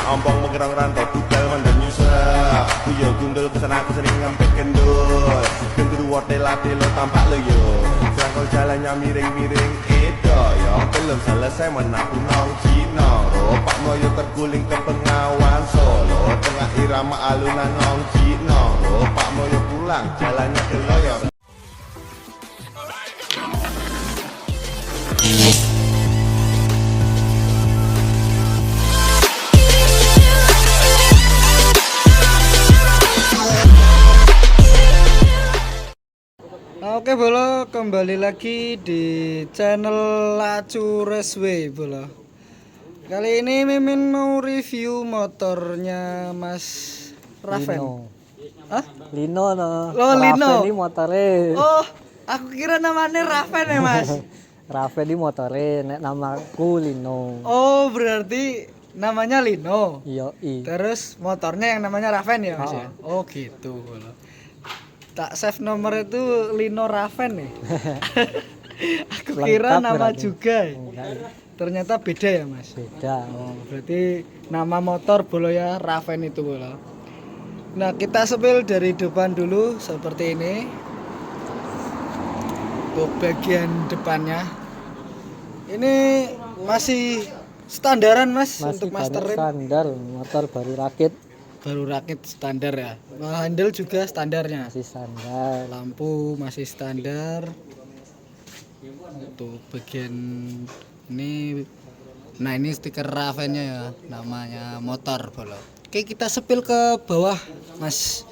ompong mengerang rantai budal mandor nyusah. Kuyo gundul kesana kesering ngempet kendul. Gendruwo tela-telo tampak lo yo. Serangkol jalannya miring-miring edo yo. Belum selesai menapu nong Cino. Ropak moyo terguling ke Bengawan Solo. Tengah irama alunan nong Cino. Ropak moyo pulang jalannya ke loyor. Oke bolo, kembali lagi di channel Lacu Raceway bolo. Kali ini Mimin mau review motornya Mas Raven. Hah? Lino no. Oh, Lino. Raven ini motore. Oh, aku kira namanya Raven ya Mas. Raven ini motore, nek namaku Lino. Oh, berarti namanya Lino. Yoi. Terus motornya yang namanya Raven ya Mas ya? Oh gitu bolo. Tak save nomor itu Lino Raven nih. Aku kira Lengkap nama berarti. juga. Enggak, Ternyata beda ya Mas. beda. Oh, berarti nama motor bolo ya Raven itu bolo. Nah, kita sepil dari depan dulu seperti ini. Untuk bagian depannya. Ini masih standaran Mas Masih untuk banyak masterin. standar, motor baru rakit Baru rakit standar ya. Nah, handle juga standarnya. masih standar. Lampu masih standar. Untuk bagian ini, nah ini stiker Ravennya ya, namanya motor bolo. Oke, kita sepil ke bawah Mas.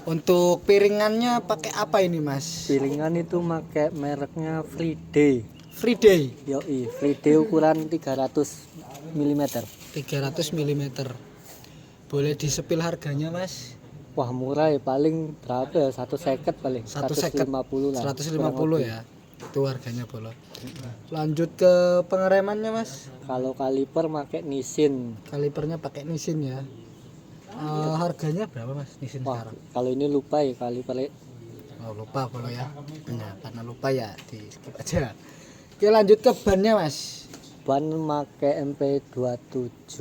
Untuk piringannya pakai apa ini Mas? Piringan itu pakai mereknya Friday. Friday Yoi, Friday ukuran 300 mm. 300 mm. Boleh disepil harganya Mas? Wah murah ya, paling berapa ya? 150 paling. 150 lah. 150 ya. Itu harganya bolo. Lanjut ke pengeremannya Mas. Kalau kaliper pakai Nissin. Kalipernya pakai Nissin ya. Harganya berapa Mas Nissin Wah, sekarang? kalau ini lupa ya kaliper. Oh, lupa bolo ya. Nah, karena lupa ya di skip aja. Oke, lanjut ke bannya Mas. Ban make MP27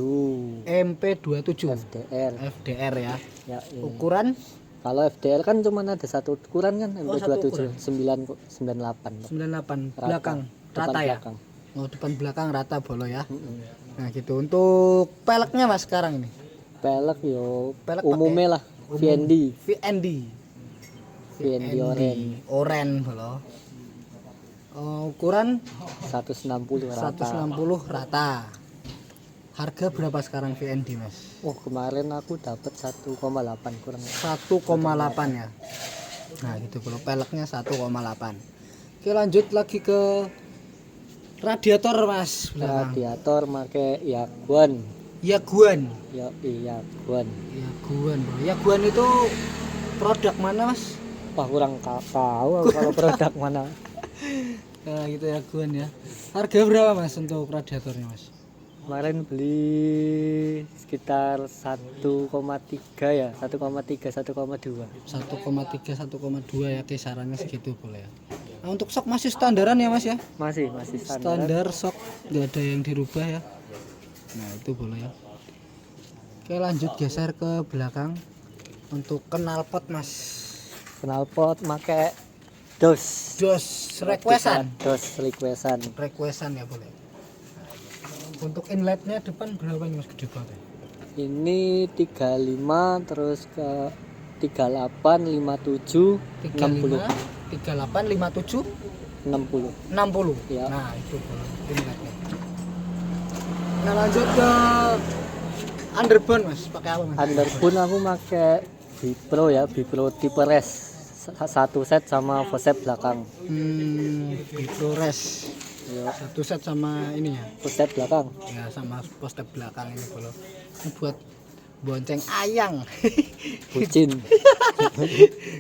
MP27 FDR. FDR ya. Ya, iya. Ukuran Kalau FDR kan cuma ada satu ukuran kan, Oh, satu ukuran. MP27 998. 98 Rata. belakang Depan rata ya. belakang. Oh, depan belakang rata bolo ya. Mm-mm. Nah, gitu. Untuk peleknya Mas sekarang ini. Pelek yo Pelek umumnya lah Umum. VND. VND. VND oren Oren bolo. Ukuran 160 rata. 160 rata. Harga berapa sekarang VND Mas? Oh, kemarin aku dapat 1,8 kurang. 1,8 ya. Nah, gitu bro. Peleknya 1,8. Oke, lanjut lagi ke radiator Mas. Belakang. Radiator make Yaguan. Yaguan. Ya, Yaguan. Yaguan bro. Yaguan itu produk mana Mas? Wah, kurang tahu aku kalau produk mana. Nah, gitu Yaguan ya. Harga berapa Mas untuk radiatornya Mas? Kemarin beli sekitar 1,3 ya, 1,3 1,2. 1,3 1,2 ya, kisarannya segitu boleh ya. Nah, untuk sok masih standaran ya Mas ya? Masih standar. Standar sok, nggak ada yang dirubah ya. Nah, itu boleh ya. Oke, lanjut geser ke belakang. Untuk knalpot Mas. Knalpot make dos. Dos requestan. Dos requestan. Requestan ya boleh. Untuk inletnya depan berapa nih Mas, gede banget ya? Ini 35 terus ke 38 57 60 38 57 60. 60 Ya. Nah itu boleh inletnya. Nah lanjut ke underbone Mas, pakai apa Mas? Underbone aku make Bipro ya, Bipro tipe res. Satu set sama faucet belakang. Flores Ya, satu set sama ini ya, faucet belakang. ya sama poster belakang ini bolo. Ini buat bonceng ayang. Bucin.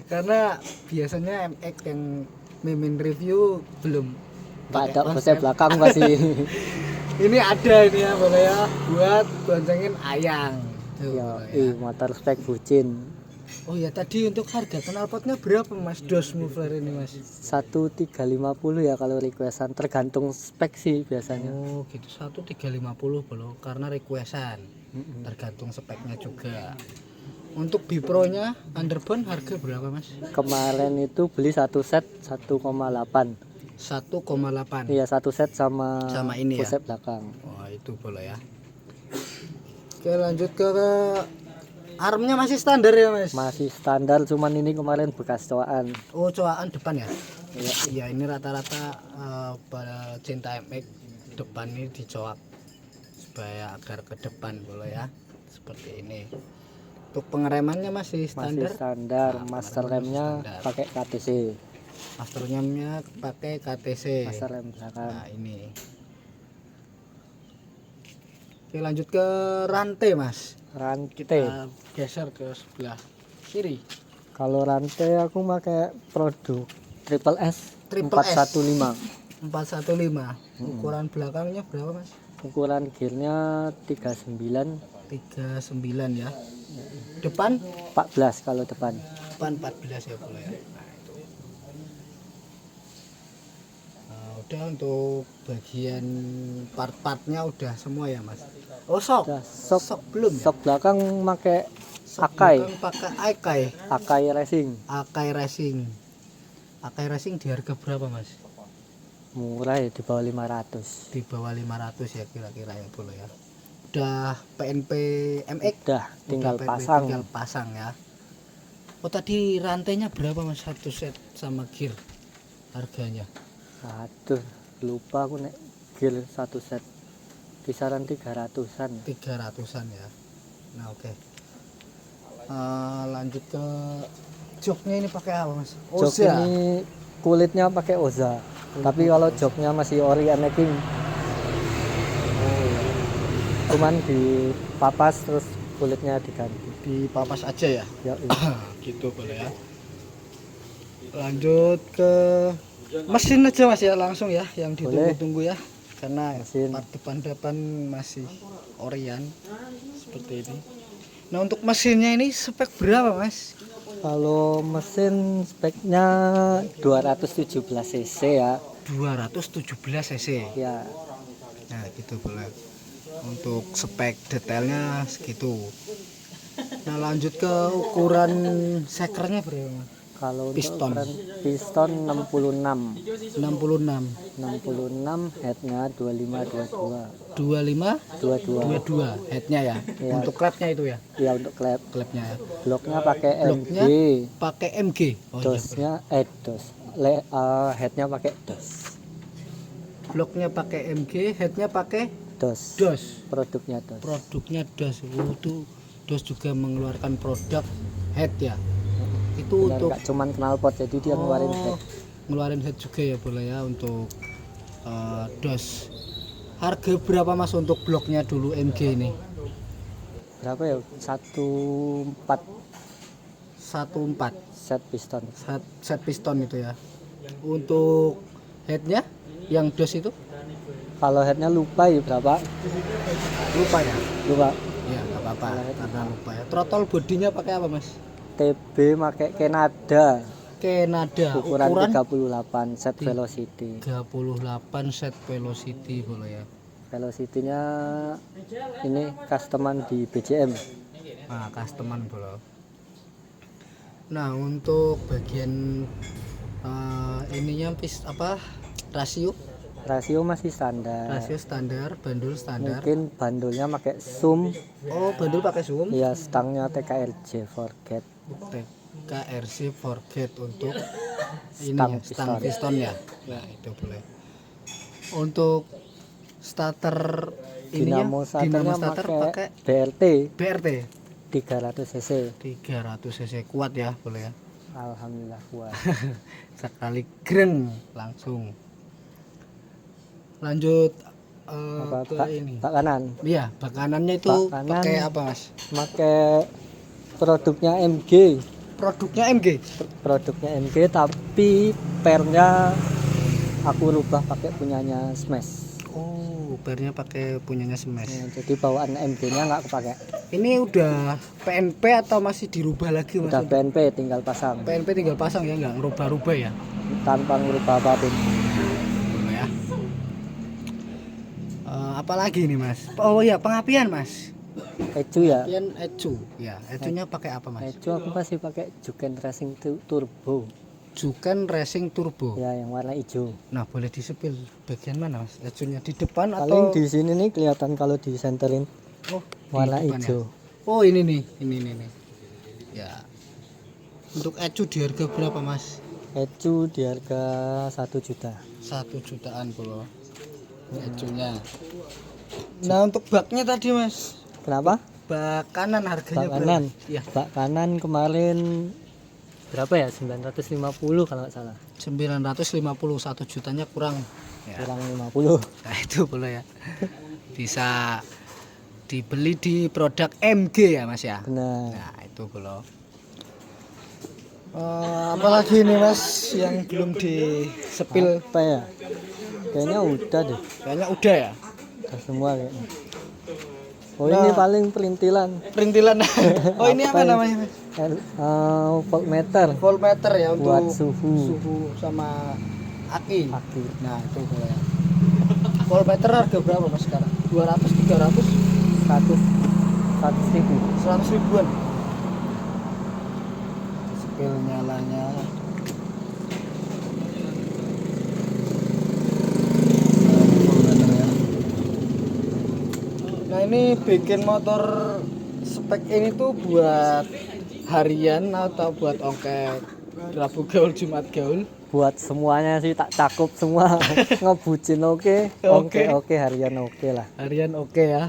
Karena biasanya MX yang Mimin review belum Tak ada pakai faucet belakang masih. Ini ada ini ya boleh ya, buat boncengin ayang. Tuh, Ya, boleh ya. motor spek bucin. Oh ya, tadi untuk harga knalpotnya berapa Mas DOS muffler ini Mas? 1350 ya kalau requestan, tergantung spek sih biasanya. Oh gitu, 1350 belum karena requestan. Tergantung speknya juga. Untuk Bipro-nya underbone harga berapa Mas? Kemarin itu beli satu set 1,8. 1,8. Iya, satu set sama Ini ya. pusat belakang. Wah itu boleh ya. Oke lanjut ke armnya masih standar ya Mas? Masih standar, cuman ini kemarin bekas cowaan. Oh cowaan depan ya? Iya. Iya ini rata-rata pada Cinta MX depan ini dicoak supaya agar ke depan boleh ya. Seperti ini. Untuk pengeremannya masih standar. Masih standar, Nah, master pengereman remnya standar. pakai KTC. Master remnya pakai KTC. Master rem belakang. Nah ini. Oke lanjut ke rantai Mas. Rantai. Kita geser ke sebelah kiri. Kalau rantai aku pakai produk Triple S Triple S. 415. 415. Ukuran belakangnya berapa Mas? Ukuran gearnya 39, 39 ya. Depan 14 kalau depan. 14 ya boleh ya. Nah itu. Nah, udah untuk bagian part-partnya udah semua ya Mas. Oh sok. Udah, Sok belum ya? Sok belakang pakai Sok Akai. belakang pakai Akai. Akai Racing. Akai Racing. Akai Racing di harga berapa Mas? Murah ya, di bawah 500. Di bawah 500 ya kira-kira ya boleh ya. Udah PNP MX. Udah, tinggal Udah PNP, pasang. Tinggal pasang ya. Oh tadi rantainya berapa Mas satu set sama gear harganya? Aduh, lupa aku nek gear satu set kisaran 300-an. 300-an ya. Nah oke. Lanjut ke joknya ini pakai apa Mas? Jok ini kulitnya pakai Oza. Tapi kalau joknya masih ori Anakin. Cuman dipapas terus kulitnya diganti. Dipapas aja ya. Ya, iya. Gitu boleh ya. Lanjut ke mesin aja Mas ya langsung ya yang ditunggu-tunggu ya. Karena Mesin. part depan masih orian seperti ini. Nah untuk mesinnya ini spek berapa Mas? Kalau mesin speknya 217 cc ya. 217 cc. Ya, Nah gitu boleh. Untuk spek detailnya segitu. Nah lanjut ke ukuran sekernya berapa Mas? kalau untuk Piston. ukuran piston 66. 66. Headnya 25 25 22. 22 headnya ya. Iya. Untuk klepnya itu ya. Ya, untuk klep. Klepnya ya. Bloknya pakai Bloknya MG. pakai MG. Oh, iya, Dosnya dos. Headnya pakai dos. bloknya pakai MG, headnya pakai Dos. DOS. Produknya dos. Produknya DOS. Itu DOS juga mengeluarkan produk head ya. Itu Benar, untuk nggak cuman knalpot, jadi dia ngeluarin head. ngeluarin head juga ya boleh ya untuk DOS. Harga berapa Mas untuk bloknya dulu MG ini? Berapa ya? 14 14 set piston. set piston itu ya. Untuk headnya yang DOS itu Kalau headnya lupa ya berapa? lupa ya. Lupa. Ya nggak apa-apa karena lupa ya. Throttle bodinya pakai apa Mas? TB pakai Canada. Canada. Ukuran Ukuran 38 set velocity. 38 set velocity boleh ya. Velocity-nya ini customan di BCM. Nah customan boleh. Nah untuk bagian ininya Rasio masih standar. rasio standar, bandul standar. Mungkin bandulnya pakai zoom. Oh bandul pakai zoom. Ya, stangnya TKRJ Forget. KRC Forget untuk ini Stang ya, stang piston. pistonnya. Nah itu boleh. Untuk starter Dinamo ininya starternya starter pakai BRT BRT 300 cc. 300 cc kuat ya boleh ya. Alhamdulillah kuat. Sekali greng langsung. Lanjut ke ini. Bak kanan. Iya, bak kanannya itu Bak kanan. pakai apa Mas? Pakai produknya MG. Produknya MG. Produknya MG tapi pernya aku rubah pakai punyanya Smash. Oh, barnya pakai punyanya Smash. Ya, jadi bawaan MG-nya nggak kepake. Ini udah PNP atau masih dirubah lagi Mas? Udah PNP tinggal pasang PNP tinggal pasang ya, nggak ngerubah-rubah ya? tanpa ngubah apapun. Boleh ya. Apalagi nih Mas? Oh ya, pengapian Mas. Ecu ya. Pengapian ecu. Ya, ecunya pakai apa Mas? Ecu aku masih pakai Juken Racing Turbo. Juken Racing Turbo. Ya, yang warna hijau. Nah, boleh disepil bagian mana Mas? Ecunya di depan Paling atau di sini nih kelihatan kalau disenterin oh, di warna depan ya? hijau. Oh, ini nih. Ya. Untuk ecu di harga berapa Mas? Ecu di harga 1 juta. 1 jutaan bro. Ecunya. Nah, untuk baknya tadi Mas. Kenapa? Bak kanan harganya Bak kanan. berapa? Iya. Bak kanan kemarin berapa ya? 950 kalau nggak salah. 951 jutanya kurang. Ya. Kurang 50. Nah, itu boleh ya. Bisa dibeli di produk MG ya Mas ya. Benar. Nah, itu boleh. Apalagi nih Mas yang belum disepil? Apa ya? Kayaknya udah deh. Kayaknya udah ya. Udah semua kayaknya. Oh, Nah. ini paling perintilan. Perintilan. Oh, ini apa ya? namanya Mas? Voltmeter Voltmeter ya untuk buat suhu sama aki. aki. Nah, itu boleh ya. Voltmeter harga berapa Mas sekarang? 200, 300, 100 ribu. 100 ribuan. Sepil nyalanya. Nah, ini bikin motor spek ini tuh buat harian atau buat ongkek Rabu gaul Jumat gaul? Buat semuanya sih tak cakup semua. Ngebucin oke, oke harian oke lah. Harian oke ya.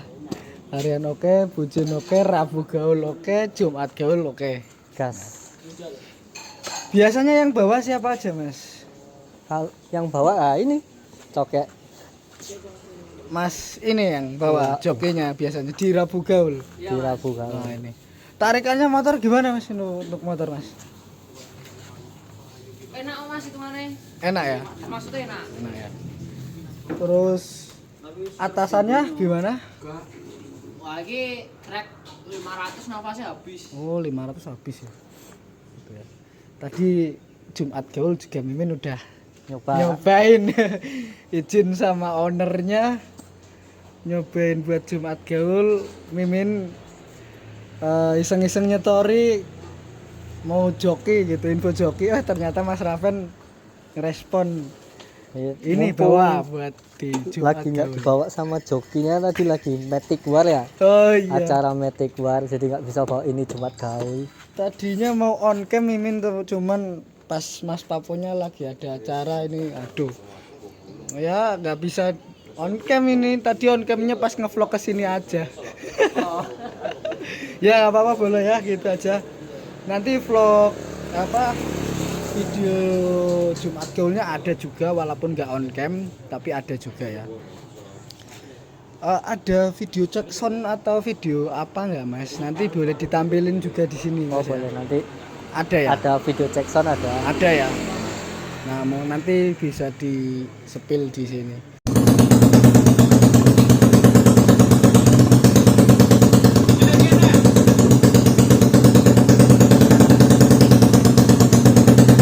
Harian oke, bucin oke, Rabu gaul oke, Jumat gaul oke. Gas. Biasanya yang bawa siapa aja Mas? Yang bawa ini cokek Mas ini yang bawa jokinya biasanya di Rabu gaul. di Rabu Nah, kalau. ini. Tarikannya motor gimana Mas untuk motor Mas? Enak Mas itu mana? Enak ya? Maksudnya enak. Enak ya. Terus atasannya gimana? Wah, ini trek 500 nafasnya habis. Oh, 500 habis ya. Gitu ya. Tadi Jumat gaul juga Mimin udah nyobain izin sama ownernya nyobain buat Jumat gaul. Mimin iseng-iseng nyetori mau joki gitu, info joki, ternyata Mas Raven ngerespon ini bawa buat di Jumat lagi nggak gaul. dibawa sama jokinya, tadi lagi Matic War ya, Oh iya. acara Matic War, jadi nggak bisa bawa ini Jumat gaul. Tadinya mau on cam Mimin tuh, cuman pas Mas Papunya lagi ada acara ini, aduh. Ya nggak bisa on cam ini. Tadi on camnya pas ngevlog ke sini aja. Ya nggak apa-apa, boleh ya gitu aja. Nanti vlog apa video Jumat gaulnya ada juga, walaupun nggak on cam tapi ada juga ya. Ada video cek sound atau video apa nggak Mas? Nanti boleh ditampilin juga di sini Oh Mas. Ya? boleh, nanti Ada ya? ada video check sound ada. Ada ya. Nah, mau nanti bisa di sepil di sini.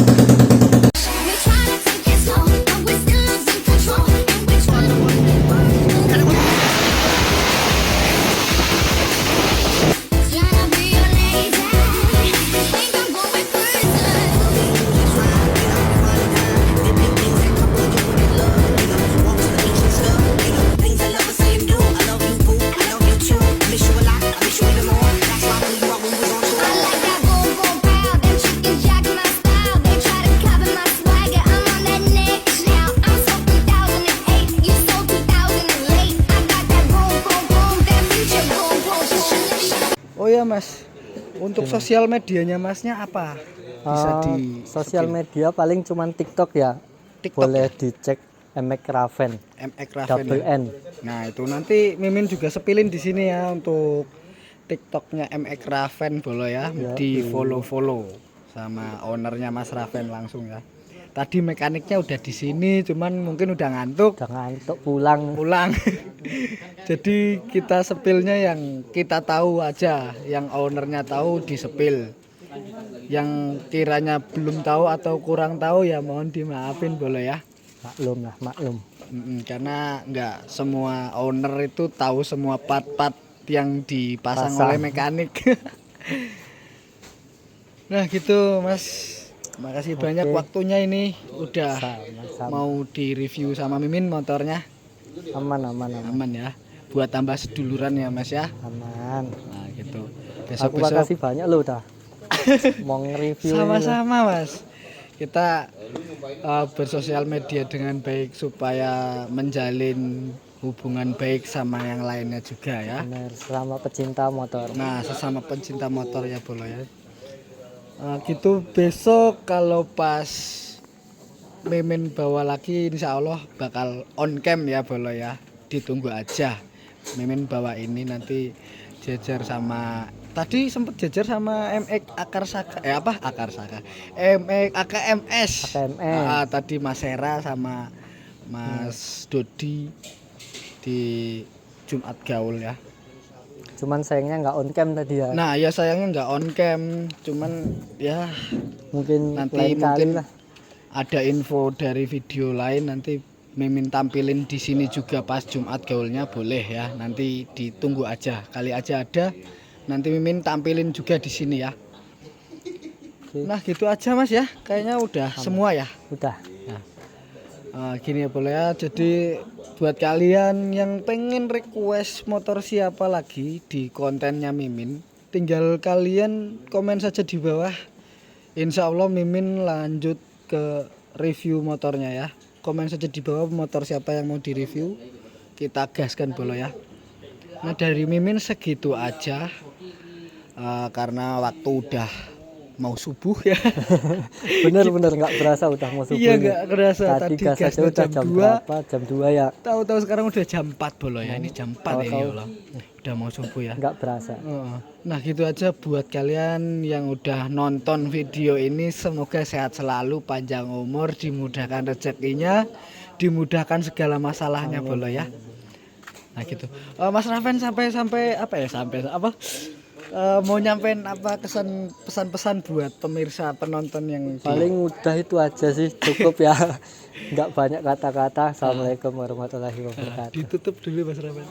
We're trying to take it slow, but we're still losing control. And we're trying to trying to be your lady. Think I'm going crazy. Things I love, say you do. I love you, boo. I love you too. I miss you a lot. I miss you even more. That's why when you are, we was on tour. I like that boom boom pow. Them chickens jacking my style. They try to copy my swagger. I'm on that next now. I'm so 2008. You so 2008. I got that boom boom boom. That future boom boom boom. Oh ya Mas, untuk sosial medianya Masnya apa? Bisa di Sosial media paling cuman TikTok ya. TikTok Boleh ya? dicek MX Raven, MX Raven. double Ya? N. Nah, itu nanti Mimin juga sepilin di sini ya untuk TikToknya MX Raven boleh ya, Ya, di follow sama ownernya Mas Raven langsung ya. tadi mekaniknya udah di sini, cuman mungkin udah ngantuk Jangan untuk pulang. pulang. Jadi kita sepilnya yang kita tahu aja, yang ownernya tahu di sepil. Yang kiranya belum tahu atau kurang tahu ya mohon dimaafin boleh ya. Maklum lah, maklum. Karena nggak semua owner itu tahu semua part-part yang dipasang oleh mekanik. Nah gitu Mas. Makasih banyak waktunya ini udah Sama-sama. mau di review sama Mimin motornya. Aman. Aman ya. Buat tambah seduluran ya Mas ya. Aman. Nah gitu. Aku makasih banyak lo dah. Mau nge-review ini. Sama-sama Mas. Kita bersosial media dengan baik supaya menjalin hubungan baik sama yang lainnya juga ya. Bener, sama pecinta motor. Nah sesama pencinta motor ya Bolo ya. Gitu besok kalau pas Mimin bawa lagi insya Allah bakal on cam ya Bolo ya. Ditunggu aja. Mimin bawa ini nanti jejer sama tadi sempet jejer sama MX Akar Saka Akar Saka MX AKMS. Tadi Mas Sera sama Mas Dodi di Jumat Gaul ya. Cuman sayangnya nggak on cam tadi ya. Nah ya sayangnya nggak on cam, cuman ya Mungkin nanti lain kali mungkin lah. ada info dari video lain nanti Mimin tampilin di sini juga pas Jumat Gaulnya boleh ya. Nanti ditunggu aja, kali aja ada. Nanti Mimin tampilin juga di sini ya. Nah gitu aja Mas ya, kayaknya udah semua ya. Udah. Gini ya boleh ya. Jadi buat kalian yang pengen request motor siapa lagi di kontennya Mimin, tinggal kalian komen saja di bawah. Insya Allah Mimin lanjut ke review motornya ya. Komen saja di bawah motor siapa yang mau direview, kita gaskan Bolo ya. Nah dari Mimin segitu aja. Karena waktu udah mau subuh ya. Bener nggak berasa udah mau subuh. Iya nggak kerasa Tadi gas gasnya aja udah jam 2. berapa? Jam 2 ya. Tahu-tahu sekarang udah jam 4 Bolo ya. Ini jam 4 ini Tahu-tahu. ya Allah. Udah mau subuh ya. Nggak berasa. Nah gitu aja buat kalian yang udah nonton video ini, semoga sehat selalu, panjang umur, dimudahkan rezekinya, dimudahkan segala masalahnya Bolo ya. Nah gitu. Mas Raven sampai mau nyampein apa pesan-pesan buat pemirsa penonton yang Paling mudah itu aja sih, cukup ya. Nggak banyak kata-kata. Assalamualaikum warahmatullahi wabarakatuh. ditutup dulu Mas Raven.